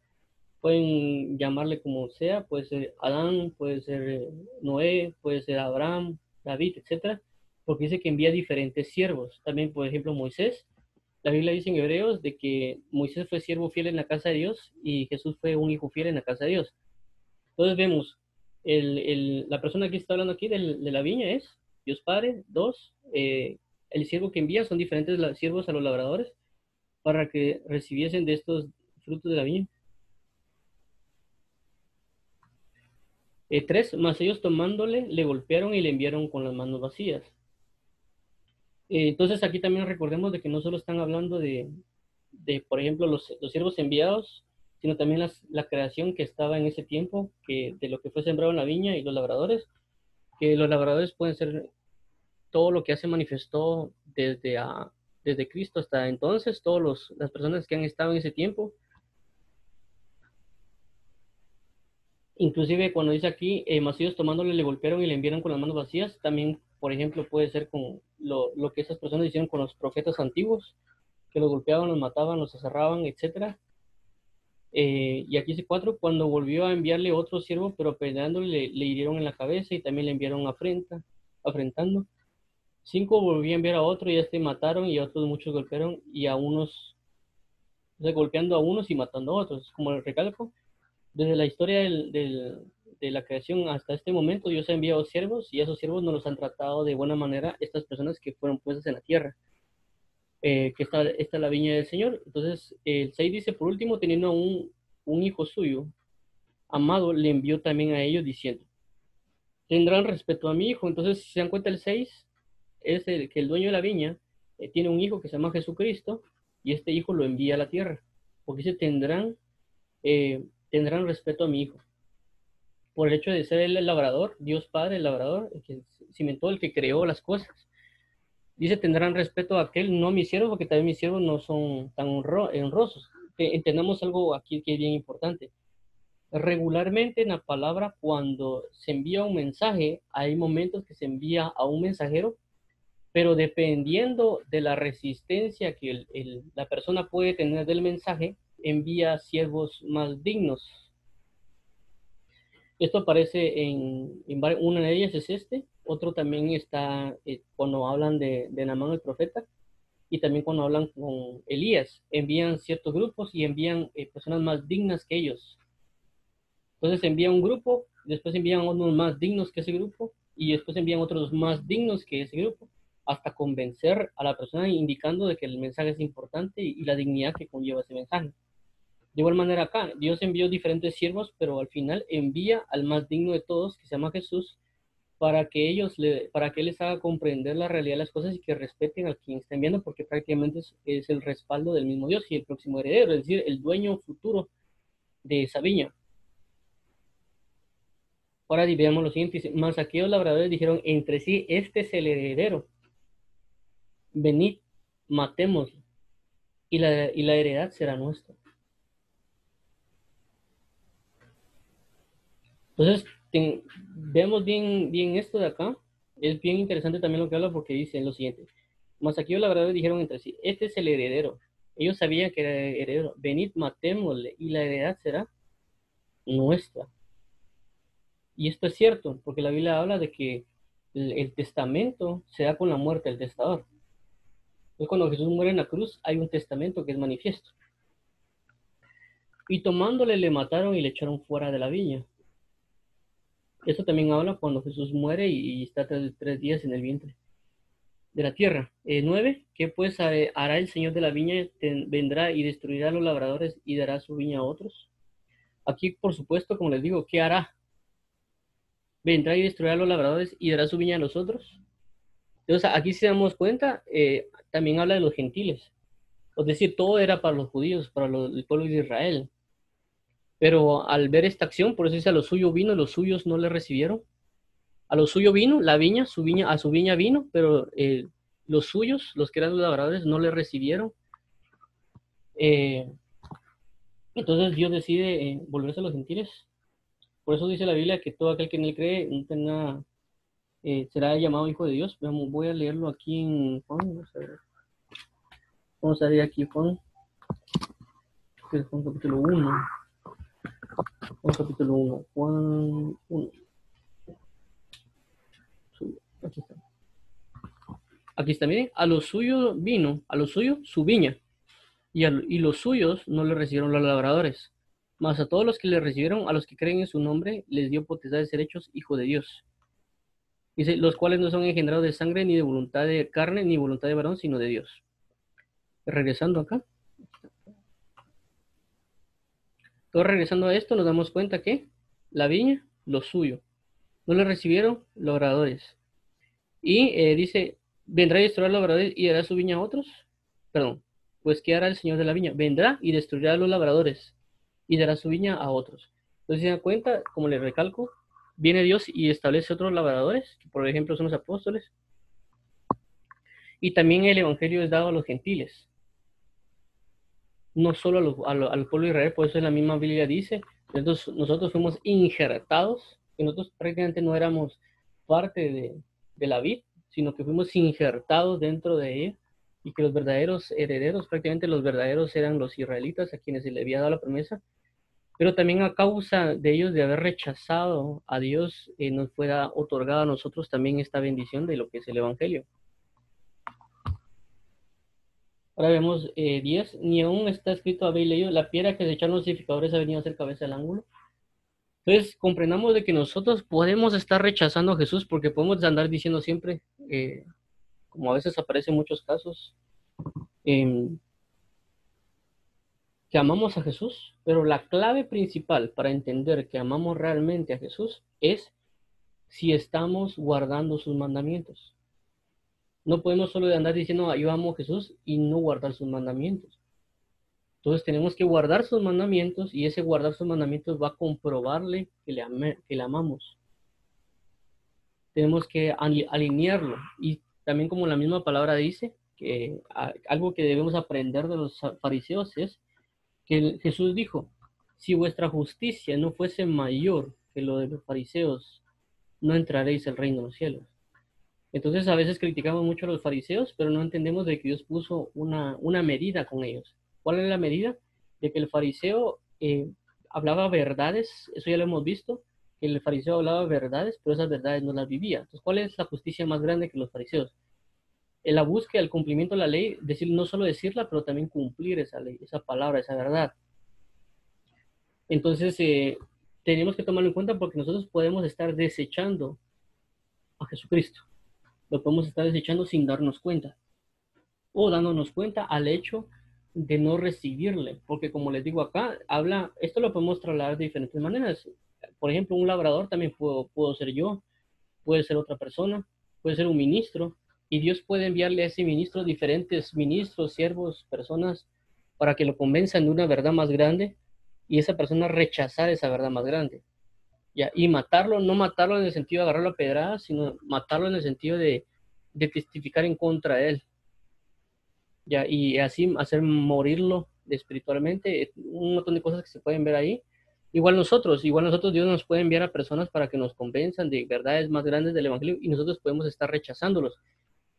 Pueden llamarle como sea, puede ser Adán, puede ser Noé, puede ser Abraham, David, etcétera, porque dice que envía diferentes siervos. También, por ejemplo, Moisés. La Biblia dice en Hebreos de que Moisés fue siervo fiel en la casa de Dios y Jesús fue un hijo fiel en la casa de Dios. Entonces vemos, la persona que está hablando aquí de la viña es Dios Padre. 2, el siervo que envía, son diferentes siervos a los labradores para que recibiesen de estos frutos de la viña. 3, mas ellos tomándole le golpearon y le enviaron con las manos vacías. Entonces aquí también recordemos de que no solo están hablando por ejemplo, los siervos enviados, sino también la creación que estaba en ese tiempo, que de lo que fue sembrado en la viña, y los labradores, que los labradores pueden ser todo lo que se manifestó desde Cristo hasta entonces, todas las personas que han estado en ese tiempo. Inclusive cuando dice aquí, mas ellos tomándole le golpearon y le enviaron con las manos vacías, también, por ejemplo, puede ser con lo que esas personas hicieron con los profetas antiguos, que los golpeaban, los mataban, los aserraban, etcétera. Y aquí dice 4, cuando volvió a enviarle otro siervo, pero apedreándole le hirieron en la cabeza y también le enviaron afrentando. 5, volvió a enviar a otro y a este mataron, y a otros muchos golpearon, y a unos, o sea, golpeando a unos y matando a otros. Como el recalco, desde la historia de la creación hasta este momento, Dios ha enviado siervos, y esos siervos no los han tratado de buena manera estas personas que fueron puestas en la tierra. Que esta es la viña del Señor. Entonces, el 6 dice: por último, teniendo un hijo suyo amado, le envió también a ellos diciendo: tendrán respeto a mi hijo. Entonces, si se dan cuenta, el 6 es que el dueño de la viña tiene un hijo que se llama Jesucristo, y este hijo lo envía a la tierra, porque dice: tendrán respeto a mi hijo, por el hecho de ser el labrador, Dios Padre, el labrador, el que cimentó, el que creó las cosas. Dice, tendrán respeto a aquel, no a mis siervos, porque también mis siervos no son tan honrosos. Entendamos algo aquí que es bien importante. Regularmente en la palabra, cuando se envía un mensaje, hay momentos que se envía a un mensajero, pero dependiendo de la resistencia que la persona puede tener del mensaje, envía siervos más dignos. Esto aparece una de ellas es este, otro también está cuando hablan de Naamán el profeta, y también cuando hablan con Elías, envían ciertos grupos y envían personas más dignas que ellos. Entonces envían un grupo, después envían unos más dignos que ese grupo, y después envían otros más dignos que ese grupo, hasta convencer a la persona indicando de que el mensaje es importante y la dignidad que conlleva ese mensaje. De igual manera acá, Dios envió diferentes siervos, pero al final envía al más digno de todos, que se llama Jesús, para que él les haga comprender la realidad de las cosas y que respeten a quien está enviando, porque prácticamente es el respaldo del mismo Dios y el próximo heredero, es decir, el dueño futuro de esa viña. Ahora veamos lo siguiente, dice, mas aquellos labradores dijeron entre sí, este es el heredero, venid, matémoslo, y la heredad será nuestra. Entonces, vemos bien esto de acá. Es bien interesante también lo que habla porque dice lo siguiente. Mas aquí los labradores dijeron entre sí, este es el heredero. Ellos sabían que era el heredero. Venid, matémosle y la heredad será nuestra. Y esto es cierto, porque la Biblia habla de que el testamento se da con la muerte del testador. Entonces, cuando Jesús muere en la cruz, hay un testamento que es manifiesto. Y tomándole, le mataron y le echaron fuera de la viña. Eso también habla cuando Jesús muere y está 3 días en el vientre de la tierra. 9. ¿Qué pues hará el Señor de la viña? Vendrá y destruirá a los labradores y dará su viña a otros. Aquí, por supuesto, como les digo, ¿qué hará? Vendrá y destruirá a los labradores y dará su viña a los otros. Entonces, aquí si damos cuenta, también habla de los gentiles. Es decir, todo era para los judíos, para el pueblo de Israel. Pero al ver esta acción, por eso dice, a lo suyo vino, los suyos no le recibieron. A lo suyo vino, la viña, a su viña vino, pero los suyos, los que eran los labradores, no le recibieron. Entonces Dios decide volverse a los gentiles. Por eso dice la Biblia que todo aquel que en él cree no será llamado hijo de Dios. Veamos, voy a leerlo aquí en Juan. Vamos a ver aquí Juan capítulo 1. Juan capítulo 1. Juan 1. Aquí está. Aquí está, miren. A lo suyo vino, a lo suyo su viña. Y los suyos no le recibieron los labradores. Mas a todos los que le recibieron, a los que creen en su nombre, les dio potestad de ser hechos hijo de Dios. Dice, los cuales no son engendrados de sangre, ni de voluntad de carne, ni voluntad de varón, sino de Dios. Regresando acá. Todo regresando a esto, nos damos cuenta que la viña, lo suyo. No le recibieron los labradores. Y dice, vendrá y destruirá a los labradores y dará su viña a otros. Perdón, pues ¿qué hará el Señor de la viña? Vendrá y destruirá a los labradores y dará su viña a otros. Entonces, se dan cuenta, como les recalco, viene Dios y establece otros labradores, que por ejemplo son los apóstoles, y también el evangelio es dado a los gentiles, no solo al pueblo de Israel. Por eso en la misma Biblia dice, entonces nosotros fuimos injertados, que nosotros prácticamente no éramos parte de la vid, sino que fuimos injertados dentro de ella, y que los verdaderos herederos, prácticamente los verdaderos eran los israelitas, a quienes se le había dado la promesa, pero también a causa de ellos de haber rechazado a Dios, nos fue otorgada a nosotros también esta bendición de lo que es el Evangelio. Ahora vemos 10, ni aún está escrito, habéis leído, la piedra que se echaron los edificadores ha venido a ser cabeza del ángulo. Entonces, comprendamos de que nosotros podemos estar rechazando a Jesús porque podemos andar diciendo siempre, como a veces aparece en muchos casos, que amamos a Jesús, pero la clave principal para entender que amamos realmente a Jesús es si estamos guardando sus mandamientos. No podemos solo andar diciendo, yo amo a Jesús y no guardar sus mandamientos. Entonces tenemos que guardar sus mandamientos y ese guardar sus mandamientos va a comprobarle que le amamos. Tenemos que alinearlo y también como la misma palabra dice, que algo que debemos aprender de los fariseos es que Jesús dijo, si vuestra justicia no fuese mayor que lo de los fariseos, no entraréis al reino de los cielos. Entonces a veces criticamos mucho a los fariseos, pero no entendemos de que Dios puso una medida con ellos. ¿Cuál es la medida? De que el fariseo hablaba verdades, eso ya lo hemos visto, que el fariseo hablaba verdades, pero esas verdades no las vivía. Entonces, ¿cuál es la justicia más grande que los fariseos? En la búsqueda, el cumplimiento de la ley, decir, no solo decirla, pero también cumplir esa ley, esa palabra, esa verdad. Entonces, tenemos que tomarlo en cuenta porque nosotros podemos estar desechando a Jesucristo. Lo podemos estar desechando sin darnos cuenta. O dándonos cuenta al hecho de no recibirle. Porque como les digo acá, esto lo podemos trasladar de diferentes maneras. Por ejemplo, un labrador también puedo ser yo, puede ser otra persona, puede ser un ministro. Y Dios puede enviarle a ese ministro diferentes ministros, siervos, personas, para que lo convenzan de una verdad más grande y esa persona rechazar esa verdad más grande. ¿Ya? Y matarlo, no matarlo en el sentido de agarrarlo a pedradas, sino matarlo en el sentido de testificar en contra de él. ¿Ya? Y así hacer morirlo espiritualmente, un montón de cosas que se pueden ver ahí. Igual nosotros Dios nos puede enviar a personas para que nos convenzan de verdades más grandes del Evangelio y nosotros podemos estar rechazándolos.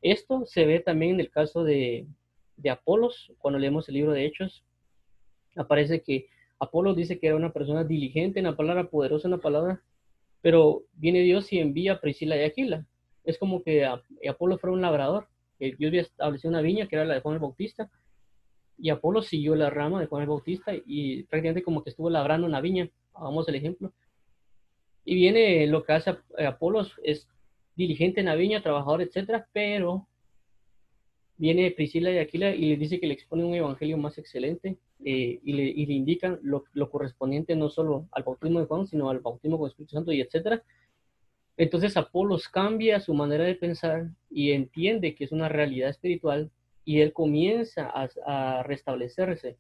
Esto se ve también en el caso de Apolos, cuando leemos el libro de Hechos, aparece que Apolos dice que era una persona diligente en la palabra, poderosa en la palabra, pero viene Dios y envía a Priscila y Aquila. Es como que Apolo fuera un labrador, que Dios había establecido una viña que era la de Juan el Bautista, y Apolo siguió la rama de Juan el Bautista y prácticamente como que estuvo labrando una viña, hagamos el ejemplo. Y viene lo que hace Apolos, es diligente en la viña, trabajador, etcétera, pero viene Priscila y Aquila y le dice que le expone un evangelio más excelente y le indican lo correspondiente no solo al bautismo de Juan, sino al bautismo con el Espíritu Santo y etcétera. Entonces Apolos cambia su manera de pensar y entiende que es una realidad espiritual y él comienza a restablecerse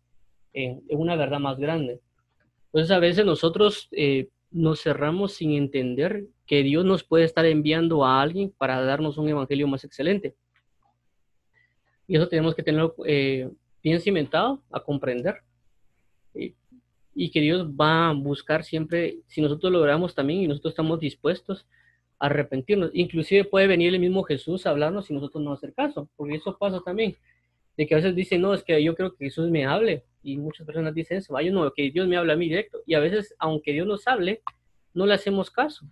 en una verdad más grande. Entonces a veces nosotros nos cerramos sin entender que Dios nos puede estar enviando a alguien para darnos un evangelio más excelente. Y eso tenemos que tenerlo bien cimentado, a comprender. Y que Dios va a buscar siempre, si nosotros logramos también y nosotros estamos dispuestos a arrepentirnos. Inclusive puede venir el mismo Jesús a hablarnos y nosotros no hacer caso, porque eso pasa también. De que a veces dicen, no, es que yo creo que Jesús me hable. Y muchas personas dicen eso, yo no, que Dios me habla a mí directo. Y a veces, aunque Dios nos hable, no le hacemos caso.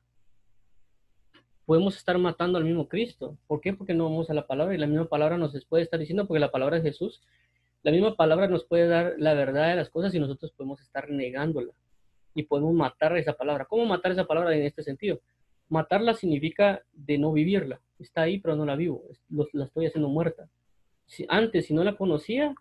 Podemos estar matando al mismo Cristo. ¿Por qué? Porque no vamos a la palabra y la misma palabra nos puede estar diciendo, porque la palabra es Jesús. La misma palabra nos puede dar la verdad de las cosas y nosotros podemos estar negándola. Y podemos matar esa palabra. ¿Cómo matar esa palabra en este sentido? Matarla significa de no vivirla. Está ahí, pero no la vivo. La estoy haciendo muerta. Antes, si no la conocía,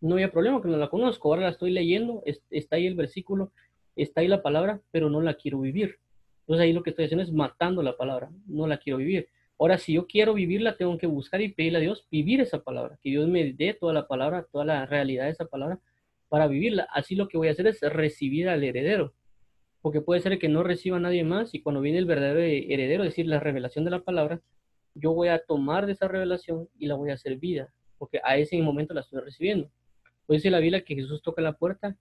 no había problema que no la conozco. Ahora la estoy leyendo, está ahí el versículo, está ahí la palabra, pero no la quiero vivir. Entonces ahí lo que estoy haciendo es matando la palabra, no la quiero vivir. Ahora, si yo quiero vivirla, tengo que buscar y pedirle a Dios vivir esa palabra, que Dios me dé toda la palabra, toda la realidad de esa palabra para vivirla. Así lo que voy a hacer es recibir al heredero, porque puede ser que no reciba a nadie más y cuando viene el verdadero heredero, es decir, la revelación de la palabra, yo voy a tomar de esa revelación y la voy a hacer vida, porque a ese momento la estoy recibiendo. Pues dice la Biblia que Jesús toca la puerta,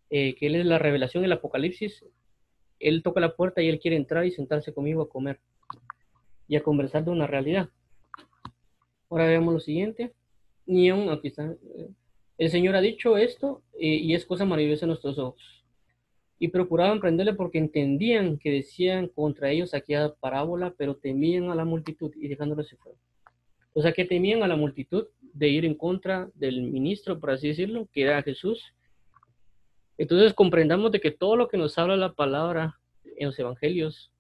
que Él es la revelación, el Apocalipsis. Él toca la puerta y Él quiere entrar y sentarse conmigo a comer y a conversar de una realidad. Ahora veamos lo siguiente. Aquí está. El Señor ha dicho esto y es cosa maravillosa en nuestros ojos. Y procuraban prenderle porque entendían que decían contra ellos aquella parábola, pero temían a la multitud y dejándolo se fueron. O sea, que temían a la multitud de ir en contra del ministro, por así decirlo, que era Jesús. Entonces comprendamos de que todo lo que nos habla la palabra en los evangelios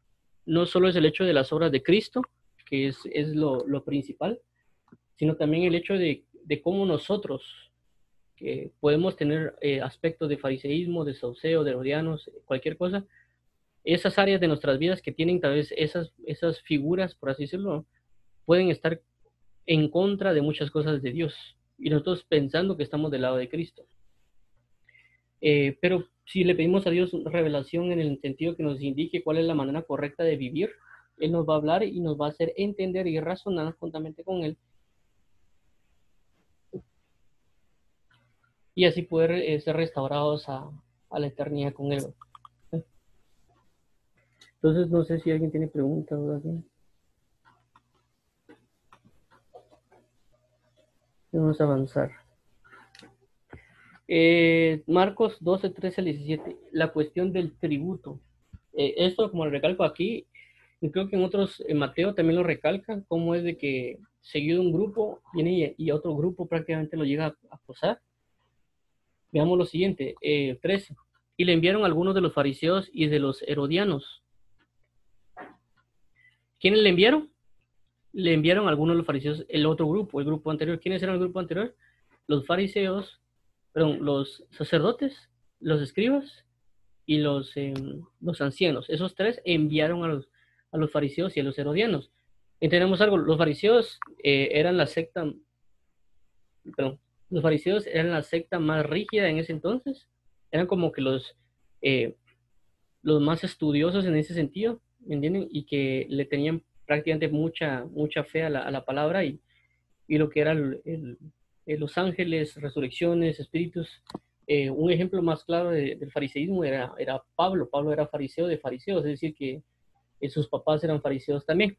no solo es el hecho de las obras de Cristo, que es lo principal, sino también el hecho de cómo nosotros que podemos tener aspectos de fariseísmo, de saduceo, de herodianos, cualquier cosa, esas áreas de nuestras vidas que tienen tal vez esas figuras, por así decirlo, pueden estar en contra de muchas cosas de Dios y nosotros pensando que estamos del lado de Cristo. Pero si le pedimos a Dios revelación en el sentido que nos indique cuál es la manera correcta de vivir, Él nos va a hablar y nos va a hacer entender y razonar juntamente con Él, y así poder ser restaurados a la eternidad con Él. Entonces, no sé si alguien tiene preguntas o así. Vamos a avanzar. Marcos 12, 13 al 17. La cuestión del tributo. Esto, como lo recalco aquí, y creo que en otros, en Mateo también lo recalca, cómo es de que seguido un grupo viene y otro grupo prácticamente lo llega a acosar. Veamos lo siguiente, 13. Y le enviaron algunos de los fariseos y de los herodianos. ¿Quiénes le enviaron? Le enviaron algunos de los fariseos, el otro grupo, el grupo anterior. ¿Quiénes eran el grupo anterior? Los fariseos, perdón, los sacerdotes, los escribas y los ancianos. Esos tres enviaron a los fariseos y a los herodianos. Entendemos algo, los fariseos eran la secta, perdón, los fariseos eran la secta más rígida en ese entonces, eran como que eh, los más estudiosos en ese sentido, ¿me entienden? Y que le tenían prácticamente mucha fe a la palabra y lo que era los ángeles, resurrecciones, espíritus. Un ejemplo más claro del fariseísmo era Pablo. Pablo era fariseo de fariseos, es decir, que sus papás eran fariseos también.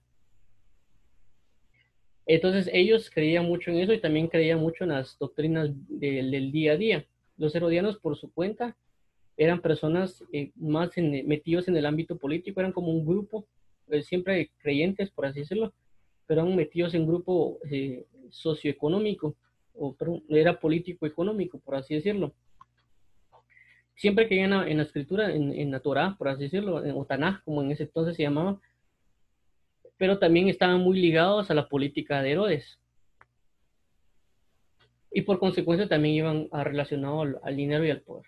Entonces ellos creían mucho en eso y también creían mucho en las doctrinas del día a día. Los herodianos, por su cuenta, eran personas más metidos en el ámbito político, eran como un grupo, siempre creyentes, por así decirlo, pero eran metidos en un grupo socioeconómico, o perdón, era político-económico, por así decirlo. Siempre creían en la escritura, en la Torá, por así decirlo, en Tanaj, como en ese entonces se llamaba, pero también estaban muy ligados a la política de Herodes. Y por consecuencia también iban relacionados al dinero y al poder.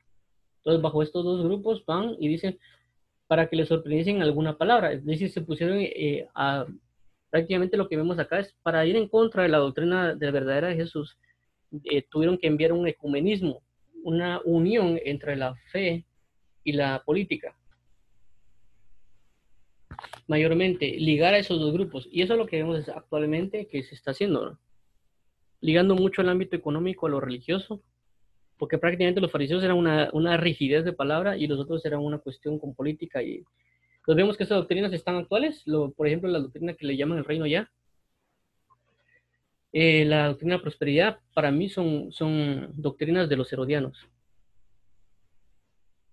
Entonces, bajo estos dos grupos van y dicen, para que les sorprendiesen alguna palabra. Es decir, se pusieron prácticamente lo que vemos acá es para ir en contra de la doctrina de la verdadera de Jesús. Tuvieron que enviar un ecumenismo, una unión entre la fe y la política. Mayormente, ligar a esos dos grupos. Y eso es lo que vemos actualmente que se está haciendo, ¿no? Ligando mucho el ámbito económico a lo religioso, porque prácticamente los fariseos eran una rigidez de palabra y los otros eran una cuestión con política. Y entonces vemos que esas doctrinas están actuales, por ejemplo, la doctrina que le llaman el reino ya, la doctrina de la prosperidad, para mí son doctrinas de los herodianos.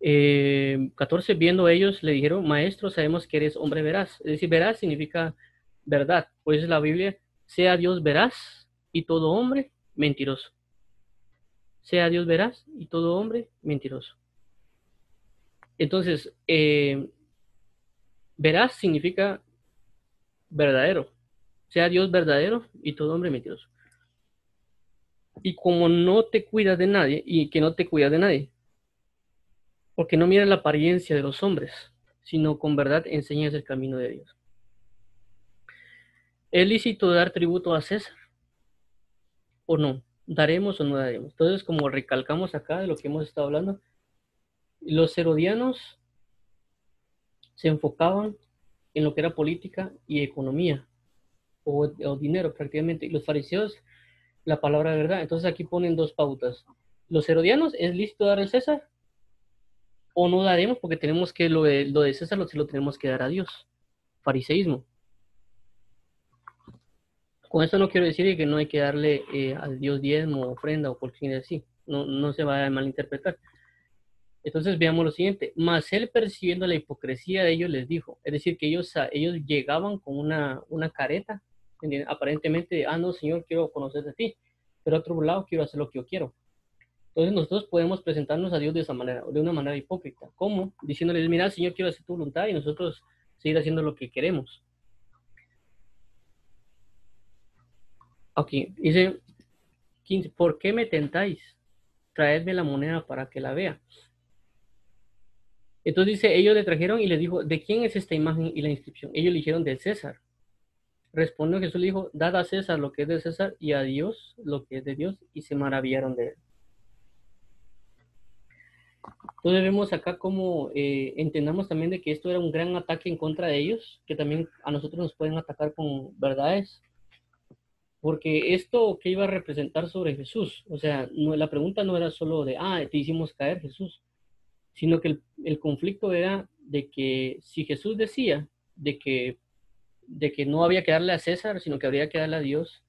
14, viendo ellos, le dijeron, maestro, sabemos que eres hombre veraz. Es decir, veraz significa verdad. Pues la Biblia, sea Dios veraz y todo hombre mentiroso. Sea Dios veraz y todo hombre mentiroso. Entonces, veraz significa verdadero. Sea Dios verdadero y todo hombre mentiroso. Y como no te cuidas de nadie, y que no te cuidas de nadie, porque no miras la apariencia de los hombres, sino con verdad enseñas el camino de Dios. ¿Es lícito dar tributo a César o no? ¿Daremos o no daremos? Entonces, como recalcamos acá de lo que hemos estado hablando, los herodianos se enfocaban en lo que era política y economía, o dinero prácticamente, y los fariseos la palabra de verdad. Entonces aquí ponen dos pautas. Los herodianos, ¿es lícito dar a César o no daremos porque tenemos que lo de César se lo tenemos que dar a Dios? Fariseísmo. Con esto no quiero decir que no hay que darle al Dios diezmo, ofrenda o cualquier así. No, no se va a malinterpretar. Entonces veamos lo siguiente. Mas él, percibiendo la hipocresía de ellos, les dijo. Es decir, que ellos llegaban con una careta, aparentemente, no, Señor, quiero conocer de ti. Pero otro lado, quiero hacer lo que yo quiero. Entonces nosotros podemos presentarnos a Dios de esa manera, de una manera hipócrita. ¿Cómo? Diciéndole, mira, Señor, quiero hacer tu voluntad y nosotros seguir haciendo lo que queremos. Ok, dice 15, ¿por qué me tentáis? Traedme la moneda para que la vea. Entonces dice, ellos le trajeron y le dijo, ¿de quién es esta imagen y la inscripción? Ellos le dijeron, de César. Respondió Jesús, le dijo, dad a César lo que es de César y a Dios lo que es de Dios, y se maravillaron de él. Entonces vemos acá como entendamos también de que esto era un gran ataque en contra de ellos, que también a nosotros nos pueden atacar con verdades, porque esto que iba a representar sobre Jesús, o sea, la pregunta no era solo de, te hicimos caer Jesús, sino que el conflicto era de que si Jesús decía de que no había que darle a César, sino que habría que darle a Dios,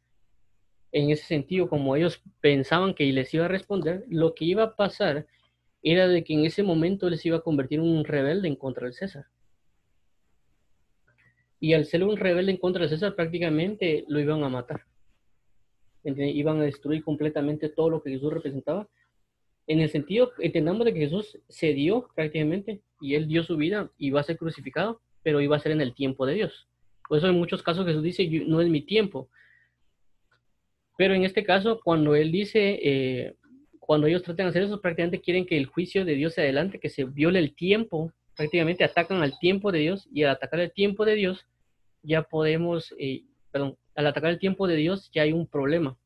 en ese sentido, como ellos pensaban que les iba a responder, lo que iba a pasar era de que en ese momento les iba a convertir en un rebelde en contra del César. Y al ser un rebelde en contra del César, prácticamente lo iban a matar. ¿Entiendes? Iban a destruir completamente todo lo que Jesús representaba. En el sentido, entendamos de que Jesús se dio prácticamente y él dio su vida y va a ser crucificado, pero iba a ser en el tiempo de Dios. Por eso en muchos casos Jesús dice, no es mi tiempo. Pero en este caso, cuando él dice, cuando ellos tratan de hacer eso, prácticamente quieren que el juicio de Dios se adelante, que se viole el tiempo, prácticamente atacan al tiempo de Dios y al atacar el tiempo de Dios, ya podemos, perdón, al atacar el tiempo de Dios ya hay un problema.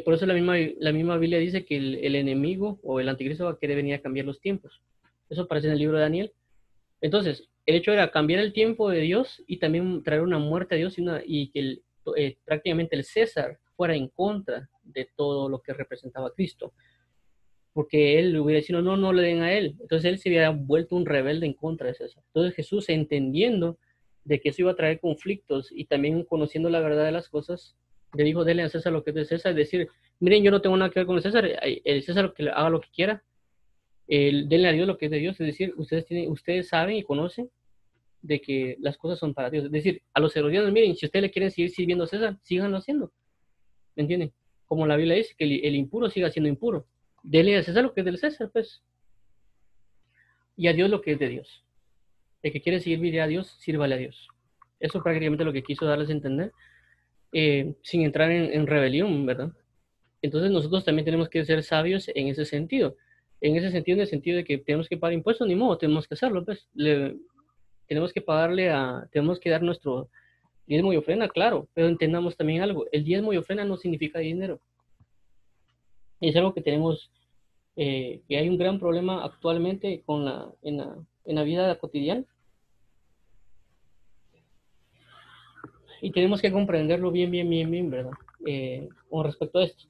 Por eso la misma Biblia dice que el enemigo o el anticristo va a querer venir a cambiar los tiempos. Eso aparece en el libro de Daniel. Entonces, el hecho era cambiar el tiempo de Dios y también traer una muerte a Dios y que prácticamente el César fuera en contra de todo lo que representaba a Cristo. Porque él hubiera dicho, no, no le den a él. Entonces él se hubiera vuelto un rebelde en contra de César. Entonces Jesús, entendiendo de que eso iba a traer conflictos y también conociendo la verdad de las cosas, le dijo, denle a César lo que es de César, es decir, miren, yo no tengo nada que ver con el César, el César que haga lo que quiera, denle a Dios lo que es de Dios, es decir, ustedes saben y conocen de que las cosas son para Dios. Es decir, a los herodianos, miren, si ustedes le quieren seguir sirviendo a César, síganlo haciendo. ¿Me entienden? Como la Biblia dice, que el impuro siga siendo impuro. Denle a César lo que es del César, pues, y a Dios lo que es de Dios. El que quiere servir a Dios, sírvale a Dios. Eso prácticamente lo que quiso darles a entender, sin entrar en rebelión, ¿verdad? Entonces nosotros también tenemos que ser sabios en ese sentido. En ese sentido, en el sentido de que tenemos que pagar impuestos, ni modo, tenemos que hacerlo, pues. Tenemos que tenemos que dar nuestro diezmo y ofrenda, claro, pero entendamos también algo. El diezmo y ofrenda no significa dinero. Es algo que tenemos, que hay un gran problema actualmente en la vida cotidiana y tenemos que comprenderlo bien, bien, bien, bien, ¿verdad? Con respecto a esto.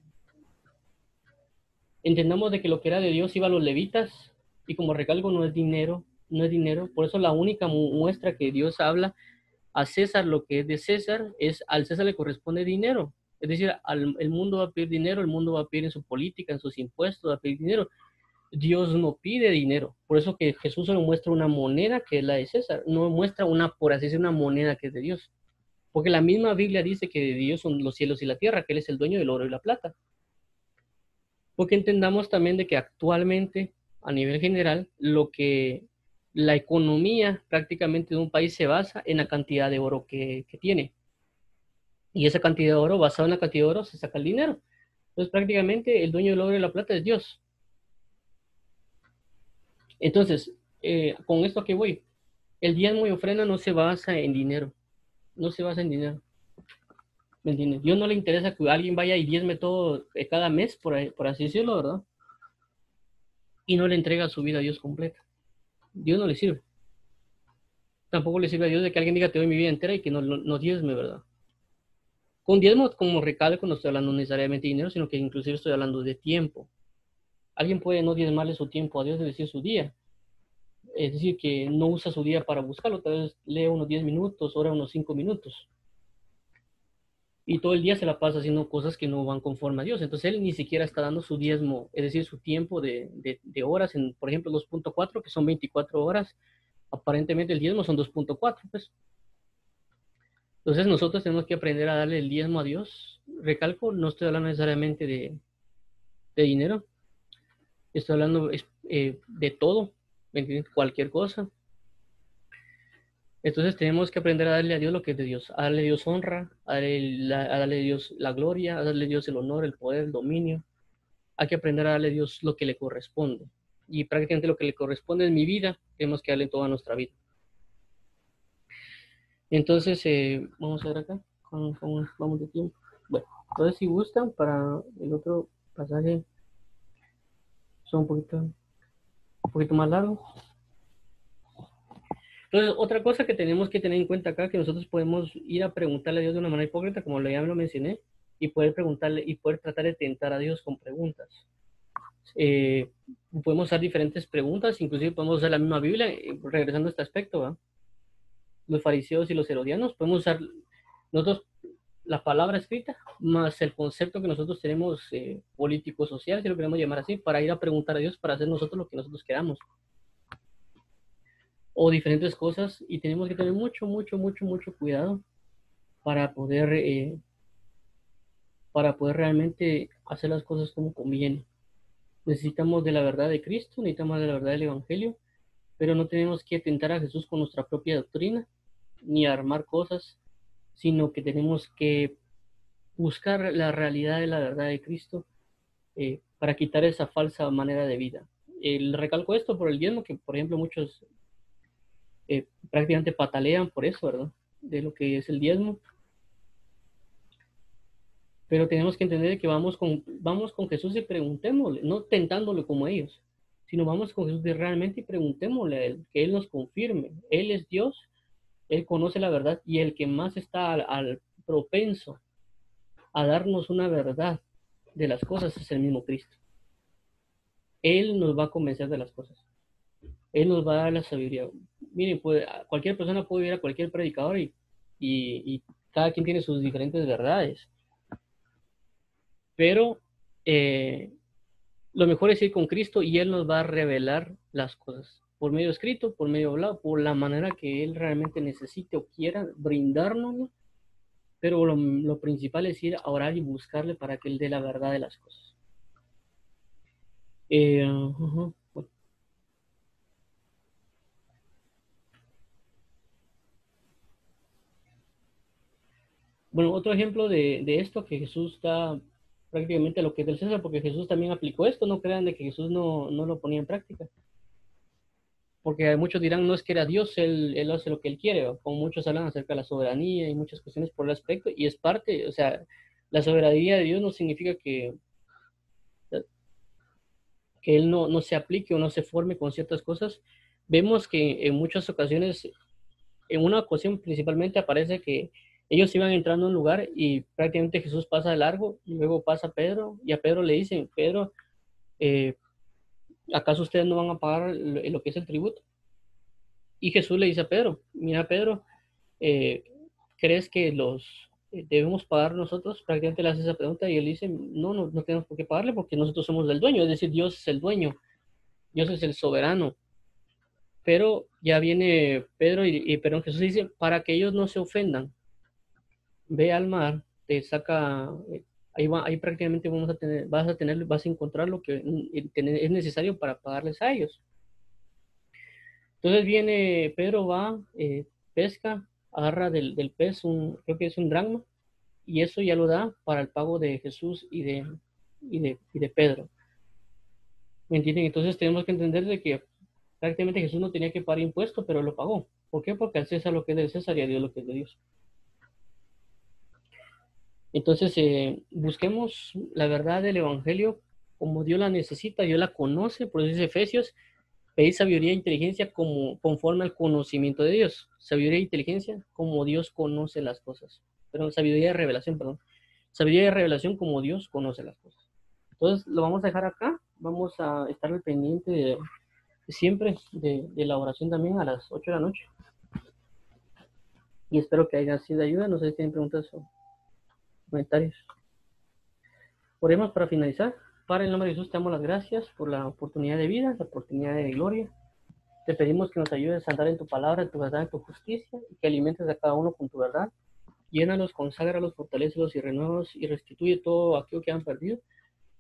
Entendamos de que lo que era de Dios iba a los levitas y como recalco no es dinero, no es dinero. Por eso la única muestra que Dios habla a César lo que es de César es al César le corresponde dinero. Es decir, el mundo va a pedir dinero, el mundo va a pedir en su política, en sus impuestos, va a pedir dinero. Dios no pide dinero. Por eso que Jesús solo muestra una moneda que es la de César, no muestra una, por así decir, una moneda que es de Dios. Porque la misma Biblia dice que de Dios son los cielos y la tierra, que Él es el dueño del oro y la plata. Porque entendamos también de que actualmente, a nivel general, lo que la economía prácticamente de un país se basa en la cantidad de oro que tiene. Y esa cantidad de oro, basada en la cantidad de oro, se saca el dinero. Entonces prácticamente el dueño del oro y la plata es Dios. Entonces, con esto que voy, el diezmo y ofrenda no se basa en dinero, no se basa en dinero. ¿Me entiendes? Dios no le interesa que alguien vaya y diezme todo cada mes, por así decirlo, ¿verdad? Y no le entrega su vida a Dios completa. Dios no le sirve. Tampoco le sirve a Dios de que alguien diga te doy mi vida entera y que no diezme, ¿verdad? Con diezmo, como recalco, no estoy hablando necesariamente de dinero, sino que inclusive estoy hablando de tiempo. Alguien puede no diezmarle su tiempo a Dios, es decir, su día. Es decir, que no usa su día para buscarlo, tal vez lee unos 10 minutos, ora unos 5 minutos. Y todo el día se la pasa haciendo cosas que no van conforme a Dios. Entonces él ni siquiera está dando su diezmo, es decir, su tiempo de horas, por ejemplo, 2.4, que son 24 horas. Aparentemente el diezmo son 2.4, pues. Entonces nosotros tenemos que aprender a darle el diezmo a Dios. Recalco, no estoy hablando necesariamente de dinero, estoy hablando de todo, ¿me entiendes? Cualquier cosa. Entonces tenemos que aprender a darle a Dios lo que es de Dios, a darle a Dios honra, a darle a Dios la gloria, a darle a Dios el honor, el poder, el dominio. Hay que aprender a darle a Dios lo que le corresponde. Y prácticamente lo que le corresponde en mi vida, tenemos que darle toda nuestra vida. Entonces, vamos a ver acá, ¿cómo vamos de tiempo? Bueno, entonces si gustan, para el otro pasaje son un poquito más largos. Entonces, otra cosa que tenemos que tener en cuenta acá, que nosotros podemos ir a preguntarle a Dios de una manera hipócrita, como ya lo mencioné, y poder preguntarle y poder tratar de tentar a Dios con preguntas. Eh, Podemos usar diferentes preguntas, inclusive podemos usar la misma Biblia, regresando a este aspecto, ¿va? Los fariseos y los herodianos, podemos usar nosotros la palabra escrita más el concepto que nosotros tenemos político social, si lo queremos llamar así, para ir a preguntar a Dios para hacer nosotros lo que nosotros queramos o diferentes cosas, y tenemos que tener mucho cuidado para poder eh, para poder realmente hacer las cosas como conviene. Necesitamos de la verdad de Cristo, necesitamos de la verdad del Evangelio, pero no tenemos que tentar a Jesús con nuestra propia doctrina ni armar cosas, sino que tenemos que buscar la realidad de la verdad de Cristo para quitar esa falsa manera de vida. Recalco esto por el diezmo, que por ejemplo muchos prácticamente patalean por eso, ¿verdad? De lo que es el diezmo. Pero tenemos que entender que vamos con Jesús y preguntémosle, no tentándolo como ellos, sino vamos con Jesús y realmente preguntémosle a Él, que Él nos confirme. Él es Dios, Él conoce la verdad y el que más está al propenso a darnos una verdad de las cosas es el mismo Cristo. Él nos va a convencer de las cosas. Él nos va a dar la sabiduría. Miren, cualquier persona puede ir a cualquier predicador y cada quien tiene sus diferentes verdades. Pero lo mejor es ir con Cristo y Él nos va a revelar las cosas. Por medio escrito, por medio hablado, por la manera que Él realmente necesite o quiera brindarnos. Pero lo principal es ir a orar y buscarle para que Él dé la verdad de las cosas. Bueno. Bueno, otro ejemplo de esto que Jesús da prácticamente lo que es del César, porque Jesús también aplicó esto, no crean de que Jesús no lo ponía en práctica, porque muchos dirán, no es que era Dios, él hace lo que él quiere, o como muchos hablan acerca de la soberanía y muchas cuestiones por el aspecto, y es parte, o sea, la soberanía de Dios no significa que él no se aplique o no se forme con ciertas cosas. Vemos que en muchas ocasiones, en una ocasión principalmente aparece que ellos iban entrando a un lugar y prácticamente Jesús pasa de largo y luego pasa Pedro y a Pedro le dicen, Pedro, eh, ¿acaso ustedes no van a pagar lo que es el tributo? Y Jesús le dice a Pedro, mira Pedro, eh, ¿crees que los debemos pagar nosotros? Prácticamente le hace esa pregunta y él dice, no tenemos por qué pagarle porque nosotros somos el dueño, es decir, Dios es el dueño, Dios es el soberano. Pero ya viene Pedro perdón, Jesús dice, para que ellos no se ofendan, ve al mar, te saca, ahí prácticamente vas a encontrar lo que es necesario para pagarles a ellos. Entonces viene, Pedro va, pesca, agarra del pez, creo que es un dracma, y eso ya lo da para el pago de Jesús y de Pedro. ¿Me entienden? Entonces tenemos que entender de que prácticamente Jesús no tenía que pagar impuestos, pero lo pagó. ¿Por qué? Porque al César lo que es del César y a Dios lo que es de Dios. Entonces, busquemos la verdad del Evangelio como Dios la necesita, Dios la conoce, por eso dice Efesios, pedid sabiduría e inteligencia como, conforme al conocimiento de Dios. Sabiduría e inteligencia como Dios conoce las cosas. Perdón, sabiduría de revelación, perdón. Sabiduría de revelación como Dios conoce las cosas. Entonces, lo vamos a dejar acá. Vamos a estar al pendiente siempre de la oración también a las 8 de la noche. Y espero que haya sido de ayuda. No sé si tienen preguntas o comentarios. Oremos para finalizar. Padre, en el nombre de Jesús, te damos las gracias por la oportunidad de vida, la oportunidad de gloria. Te pedimos que nos ayudes a andar en tu palabra, en tu verdad, en tu justicia, y que alimentes a cada uno con tu verdad. Llénalos, conságralos, fortalécelos y renuevos y restituye todo aquello que han perdido.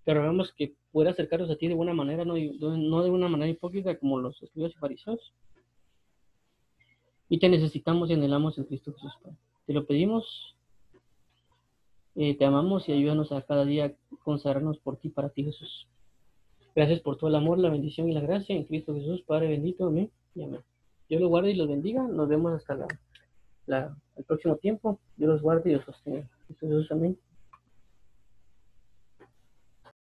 Te rogamos que pueda acercarnos a ti de buena manera, no de una manera hipócrita como los escribas y fariseos. Y te necesitamos y anhelamos en Cristo Jesús, Padre. Te lo pedimos, te amamos y ayúdanos a cada día consagrarnos por ti, para ti, Jesús. Gracias por todo el amor, la bendición y la gracia en Cristo Jesús, Padre bendito, amén y amén. Dios los guarde y los bendiga. Nos vemos hasta el próximo tiempo. Dios los guarde y los sostenga. Jesús, amén.